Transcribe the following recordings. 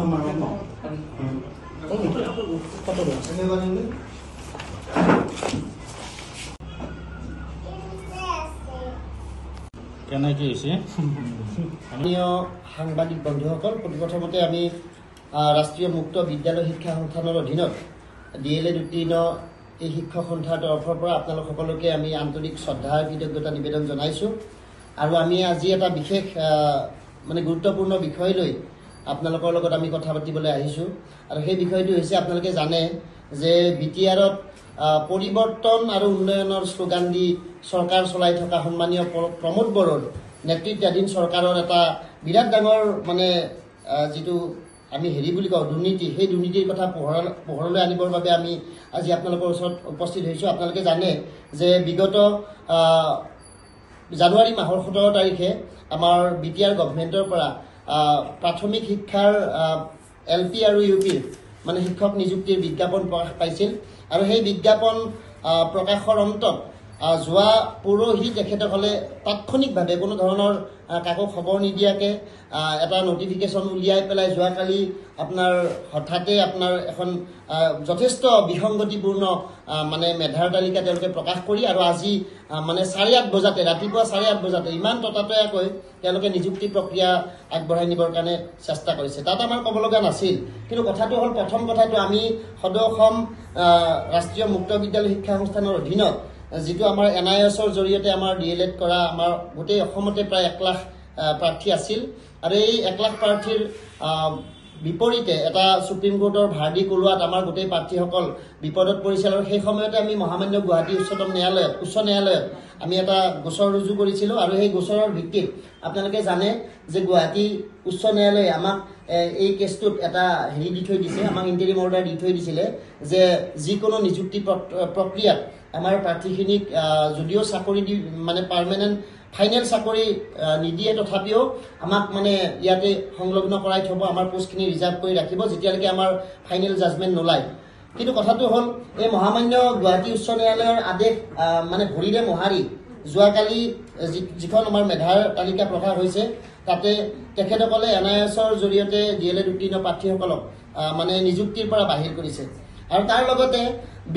কেনেকৈ হৈছে সাংবাদিক বন্ধুসকল, প্ৰথমতে আমি ৰাষ্ট্ৰীয় মুক্ত বিদ্যালয় শিক্ষা সংস্থানৰ অধীনত DLED উত্তীৰ্ণ এই শিক্ষক সন্থাৰ তৰফৰ পৰা আপোনালোক সকলোকে আমি আন্তৰিক শ্ৰদ্ধা আৰু কৃতজ্ঞতা নিবেদন জনাইছোঁ। আৰু আমি আজি এটা বিশেষ মানে গুৰুত্বপূৰ্ণ বিষয় লৈ আপোনালোকৰ লগত আমি কথা পাতিবলৈ আহিছোঁ। আৰু সেই বিষয়টো হৈছে, আপোনালোকে জানে যে BTRত পৰিৱৰ্তন আৰু উন্নয়নৰ শ্লোগান দি চৰকাৰ চলাই থকা সন্মানীয় প্ৰমোদ বড়োৰ নেতৃত্বাধীন চৰকাৰৰ এটা বিৰাট ডাঙৰ মানে যিটো আমি বুলি কওঁ দুৰ্নীতি, সেই দুৰ্নীতিৰ কথা পোহৰলৈ আনিবৰ বাবে আমি আজি আপোনালোকৰ ওচৰত উপস্থিত হৈছোঁ। আপোনালোকে জানে যে বিগত জানুৱাৰী মাহৰ 17 তাৰিখে আমাৰ BTR গভৰ্ণমেণ্টৰ পৰা প্ৰাথমিক শিক্ষাৰ LP আৰু UPৰ মানে শিক্ষক নিযুক্তিৰ বিজ্ঞাপন প্ৰকাশ পাইছিল। আৰু সেই বিজ্ঞাপন প্ৰকাশৰ অন্তত যোৱা পৰহি তেখেতসকলে তাৎক্ষণিকভাৱে কোনো ধৰণৰ কাকো খবৰ নিদিয়াকৈ এটা নটিফিকেশ্যন উলিয়াই পেলাই যোৱাকালি আপোনাৰ হঠাতে আপোনাৰ এখন যথেষ্ট বিসংগতিপূৰ্ণ মানে মেধাৰ তালিকা তেওঁলোকে প্ৰকাশ কৰি আৰু আজি মানে 8:30 বজাতে, ৰাতিপুৱা 8:30 বজাতে ইমান ততাতৈয়াকৈ তেওঁলোকে নিযুক্তি প্ৰক্ৰিয়া আগবঢ়াই নিবৰ কাৰণে চেষ্টা কৰিছে। তাত আমাৰ ক'ব লগা নাছিল, কিন্তু কথাটো হ'ল, প্ৰথম কথাটো আমি সদৌ অসম ৰাষ্ট্ৰীয় মুক্ত বিদ্যালয় শিক্ষা সংস্থানৰ অধীনত যিটো আমাৰ NISৰ জৰিয়তে আমাৰ DLED কৰা আমাৰ গোটেই অসমতে প্ৰায় 1 লাখ প্ৰাৰ্থী আছিল। আৰু এই 1 লাখ প্ৰাৰ্থীৰ বিপৰীতে এটা সুপ্ৰিম কোৰ্টৰ ভাৰ্ডিক ওলোৱাত আমাৰ গোটেই প্ৰাৰ্থীসকল বিপদত পৰিছিল। আৰু সেই সময়তে আমি মহামান্য গুৱাহাটী উচ্চ ন্যায়ালয়ত আমি এটা গোচৰ ৰুজু কৰিছিলোঁ। আৰু সেই গোচৰৰ ভিত্তিত আপোনালোকে জানে যে গুৱাহাটী উচ্চ ন্যায়ালয়ে আমাক এই কেছটোত এটা দি থৈ দিছে, আমাক ইণ্টাৰিম অৰ্ডাৰ দি থৈ দিছিলে যে যিকোনো নিযুক্তি প্ৰক্ৰিয়াত আমাৰ প্ৰাৰ্থীখিনিক যদিও চাকৰি দি মানে পাৰ্মানেণ্ট ফাইনেল চাকৰি নিদিয়ে, তথাপিও আমাক মানে ইয়াতে সংলগ্ন কৰাই থ'ব, আমাৰ পোষ্টখিনি ৰিজাৰ্ভ কৰি ৰাখিব যেতিয়ালৈকে আমাৰ ফাইনেল জাজমেণ্ট নোলায়। কিন্তু কথাটো হ'ল, এই মহামান্য গুৱাহাটী উচ্চ ন্যায়ালয়ৰ আদেশ মানে ভৰিৰে মোহাৰি যোৱাকালি যিখন আমাৰ মেধাৰ তালিকা প্ৰকাশ হৈছে, তাতে তেখেতসকলে NISৰ জৰিয়তে DLED উত্তীৰ্ণ প্ৰাৰ্থীসকলক মানে নিযুক্তিৰ পৰা বাহিৰ কৰিছে। আৰু তাৰ লগতে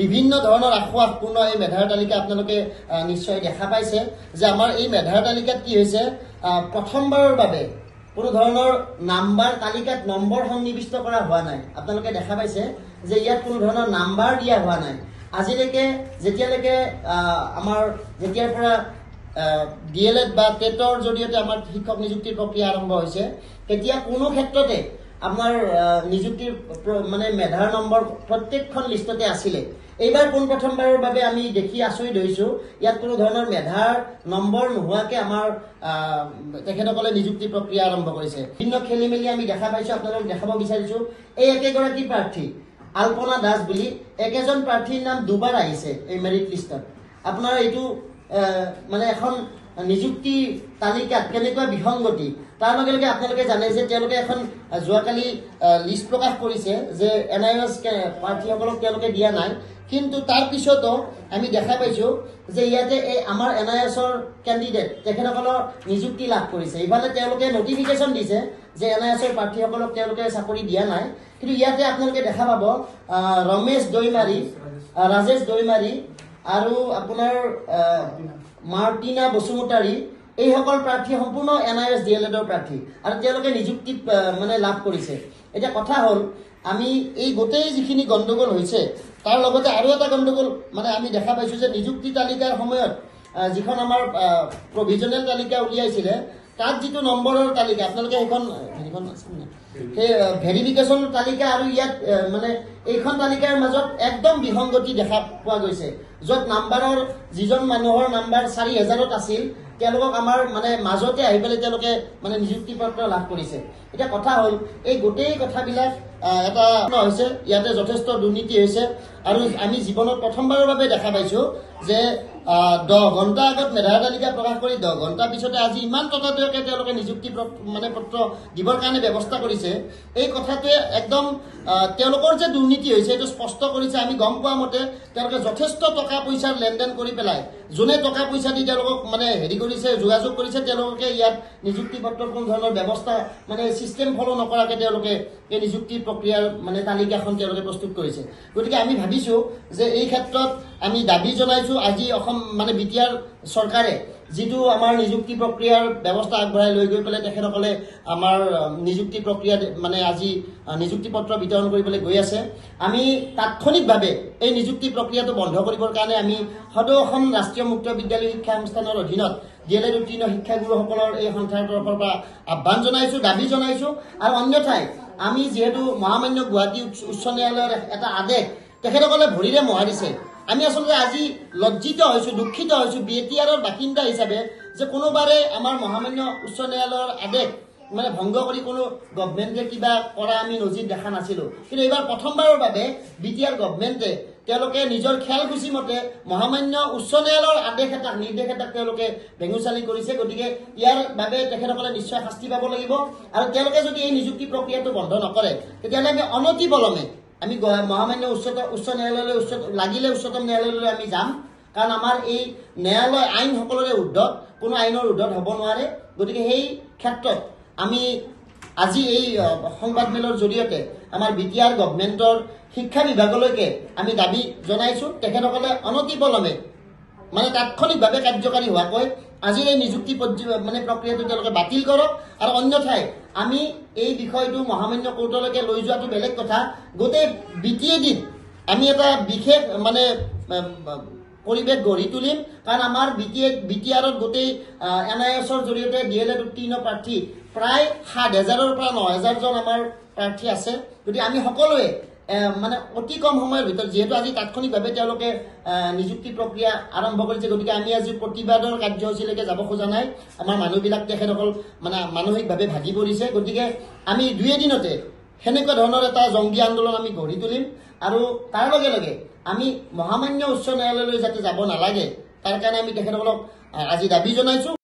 বিভিন্ন ধৰণৰ আশ্বাসপূৰ্ণ এই মেধাৰ তালিকা আপোনালোকে নিশ্চয় দেখা পাইছে যে আমাৰ এই মেধাৰ তালিকাত কি হৈছে, প্ৰথমবাৰৰ বাবে কোনো ধৰণৰ নাম্বাৰ তালিকাত নম্বৰ সন্নিৱিষ্ট কৰা হোৱা নাই। আপোনালোকে দেখা পাইছে যে ইয়াত কোনো ধৰণৰ নাম্বাৰ দিয়া হোৱা নাই। আজিলৈকে যেতিয়ালৈকে যেতিয়াৰ পৰা DLED বা টেটৰ জৰিয়তে আমাৰ শিক্ষক নিযুক্তিৰ প্ৰক্ৰিয়া আৰম্ভ হৈছে, তেতিয়া কোনো ক্ষেত্ৰতে আপোনাৰ নিযুক্তিৰ মানে মেধাৰ নম্বৰ প্ৰত্যেকখন লিষ্টতে আছিলে। এইবাৰ পোনপ্ৰথমবাৰৰ বাবে আমি দেখি আচৰিত হৈছোঁ, ইয়াত কোনো ধৰণৰ মেধাৰ নম্বৰ নোহোৱাকৈ আমাৰ তেখেতসকলে নিযুক্তি প্ৰক্ৰিয়া আৰম্ভ কৰিছে। বিভিন্ন খেলি মেলি আমি দেখা পাইছোঁ। আপোনালোকক দেখাব বিচাৰিছোঁ, এই একেগৰাকী প্ৰাৰ্থী আল্পনা দাস বুলি একেজন প্ৰাৰ্থীৰ নাম দুবাৰ আহিছে এই মেৰিট লিষ্টত। আপোনাৰ এইটো মানে এখন নিযুক্তি তালিকাত কেনেকুৱা বিসংগতি, তাৰ লগে লগে আপোনালোকে জানে যে তেওঁলোকে এখন যোৱাকালি লিষ্ট প্ৰকাশ কৰিছে যে NIS প্ৰাৰ্থীসকলক তেওঁলোকে দিয়া নাই, কিন্তু তাৰ পিছতো আমি দেখা পাইছোঁ যে ইয়াতে এই আমাৰ NISৰ কেণ্ডিডেট তেখেতসকলৰ নিযুক্তি লাভ কৰিছে। ইফালে তেওঁলোকে নটিফিকেশ্যন দিছে যে NISৰ প্ৰাৰ্থীসকলক তেওঁলোকে চাকৰি দিয়া নাই, কিন্তু ইয়াতে আপোনালোকে দেখা পাব ৰমেশ দৈমাৰী, ৰাজেশ দৈমাৰী আৰু আপোনাৰ মাৰ্টিনা বসুমতাৰী, এইসকল প্ৰাৰ্থী সম্পূৰ্ণ NIS DLEDৰ প্ৰাৰ্থী আৰু তেওঁলোকে নিযুক্তি মানে লাভ কৰিছে। এতিয়া কথা হ'ল, আমি এই গোটেই যিখিনি গণ্ডগোল হৈছে তাৰ লগতে আৰু এটা গণ্ডগোল মানে আমি দেখা পাইছোঁ যে নিযুক্তি তালিকাৰ সময়ত যিখন আমাৰ প্ৰভিজনেল তালিকা উলিয়াইছিলে, তাত যিটো নম্বৰৰ তালিকা আপোনালোকে সেইখন সেই ভেৰিফিকেশ্যন তালিকা আৰু ইয়াত মানে এইখন তালিকাৰ মাজত একদম বিসংগতি দেখা পোৱা গৈছে, য'ত নাম্বাৰৰ যিজন মানুহৰ নাম্বাৰ 4000ত আছিল, তেওঁলোকক আমাৰ মানে মাজতে আহি পেলাই তেওঁলোকে মানে নিযুক্তি পত্ৰ লাভ কৰিছে। এতিয়া কথা হ'ল, এই গোটেই কথাবিলাক এটা হৈছে, ইয়াতে যথেষ্ট দুৰ্নীতি হৈছে। আৰু আমি জীৱনত প্ৰথমবাৰৰ বাবে দেখা পাইছোঁ যে 10 ঘণ্টা আগত মেধাৰ তালিকা প্ৰকাশ কৰি 10 ঘণ্টা পিছতে আজি ইমান ততাতৈয়াকৈ তেওঁলোকে নিযুক্তি মানে পত্ৰ দিবৰ কাৰণে ব্যৱস্থা কৰিছে। এই কথাটোৱে একদম তেওঁলোকৰ যে দুৰ্নীতি হৈছে এইটো স্পষ্ট কৰিছে। আমি গম পোৱা মতে তেওঁলোকে যথেষ্ট টকা পইচাৰ লেনদেন কৰি পেলাই যোনে টকা পইচা দি তেওঁলোকক মানে হেৰি কৰিছে যোগাযোগ কৰিছে তেওঁলোকে ইয়াত নিযুক্তি পত্ৰৰ কোনো ধৰণৰ ব্যৱস্থা মানে চিষ্টেম ফলো নকৰাকৈ তেওঁলোকে এই নিযুক্তি প্ৰক্ৰিয়াৰ মানে তালিকাখন তেওঁলোকে প্ৰস্তুত কৰিছে গতিকে আমি ভাবিছোঁ যে এই ক্ষেত্ৰত আমি দাবী জনাইছোঁ আজি অসম মানে বিটিআৰ চৰকাৰে যিটো আমাৰ নিযুক্তি প্ৰক্ৰিয়াৰ ব্যৱস্থা আগবঢ়াই লৈ গৈ পেলাই তেখেতসকলে আমাৰ নিযুক্তি প্ৰক্ৰিয়া মানে আজি নিযুক্তি পত্ৰ বিতৰণ কৰিবলৈ গৈ আছে আমি তাৎক্ষণিকভাৱে এই নিযুক্তি প্ৰক্ৰিয়াটো বন্ধ কৰিবৰ কাৰণে আমি সদৌ অসম ৰাষ্ট্ৰীয় মুক্ত বিদ্যালয় শিক্ষা অনুষ্ঠানৰ অধীনত DLED উত্তীৰ্ণ শিক্ষাগুৰুসকলৰ এই সন্থাৰ তৰফৰ পৰা আহ্বান জনাইছোঁ দাবী জনাইছোঁ আৰু অন্যথাই আমি যিহেতু মহামান্য গুৱাহাটী উচ্চ ন্যায়ালয়ৰ এটা আদেশ তেখেতসকলে ভৰিৰে মোহাৰিছে আমি আচলতে আজি লজ্জিত হৈছোঁ দুখিত হৈছোঁ বিটিআৰৰ বাসিন্দা হিচাপে যে কোনোবাৰে আমাৰ মহামান্য উচ্চ ন্যায়ালয়ৰ আদেশ মানে ভংগ কৰি কোনো গভৰ্ণমেণ্টে কিবা কৰা আমি নজিৰ দেখা নাছিলোঁ কিন্তু এইবাৰ প্ৰথমবাৰৰ বাবে বিটিআৰ গভৰ্ণমেণ্টে তেওঁলোকে নিজৰ খেলসূচী মতে মহামান্য উচ্চ ন্যায়ালয়ৰ আদেশ এটাক নিৰ্দেশ এটাক তেওঁলোকে ভেঙুচালি কৰিছে গতিকে ইয়াৰ বাবে তেখেতসকলে নিশ্চয় শাস্তি পাব লাগিব আৰু তেওঁলোকে যদি এই নিযুক্তি প্ৰক্ৰিয়াটো বন্ধ নকৰে তেতিয়াহ'লে আমি অনতিপলমে আমি মহামান্য উচ্চ ন্যায়ালয়লৈ লাগিলে উচ্চতম ন্যায়ালয়লৈ আমি যাম কাৰণ আমাৰ এই ন্যায়ালয় আইন সকলোৰে ঊৰ্ধত কোনো আইনৰ ঊৰ্ধত হ'ব নোৱাৰে গতিকে সেই ক্ষেত্ৰত আমি আজি এই সংবাদমেলৰ জৰিয়তে আমাৰ বিটিআৰ গভৰ্ণমেণ্টৰ শিক্ষা বিভাগলৈকে আমি দাবী জনাইছোঁ তেখেতসকলে অনতিপলমে মানে তাৎক্ষণিকভাৱে কাৰ্যকাৰী হোৱাকৈ আজিৰ এই নিযুক্তি মানে প্ৰক্ৰিয়াটো তেওঁলোকে বাতিল কৰক আৰু অন্যথাই আমি এই বিষয়টো মহামান্য কোৰ্টলৈকে লৈ যোৱাটো বেলেগ কথা গোটেই BTADত আমি এটা বিশেষ মানে পৰিৱেশ গঢ়ি তুলিম কাৰণ আমাৰ বিটিআৰত গোটেই NISৰ জৰিয়তে DLED উত্তীৰ্ণ প্ৰাৰ্থী প্ৰায় 7,000ৰ পৰা 9,000জন আমাৰ প্ৰাৰ্থী আছে গতিকে আমি সকলোৱে মানে অতি কম সময়ৰ ভিতৰত যেহেতু আজি তাৎক্ষণিকভাৱে তেওঁলোকে নিযুক্তি প্ৰক্ৰিয়া আৰম্ভ কৰিছে গতিকে আমি আজি প্ৰতিবাদৰ কাৰ্যসূচীলৈকে যাব খোজা নাই আমাৰ মানুহবিলাক তেখেতসকল মানে মানসিকভাৱে ভাগি পৰিছে গতিকে আমি দুই এদিনতে সেনেকুৱা ধৰণৰ এটা জংগী আন্দোলন আমি গঢ়ি তুলিম আৰু তাৰ লগে লগে আমি মহামান্য উচ্চ ন্যায়ালয়লৈ যাতে যাব নালাগে তাৰ কাৰণে আমি তেখেতসকলক আজি দাবী জনাইছোঁ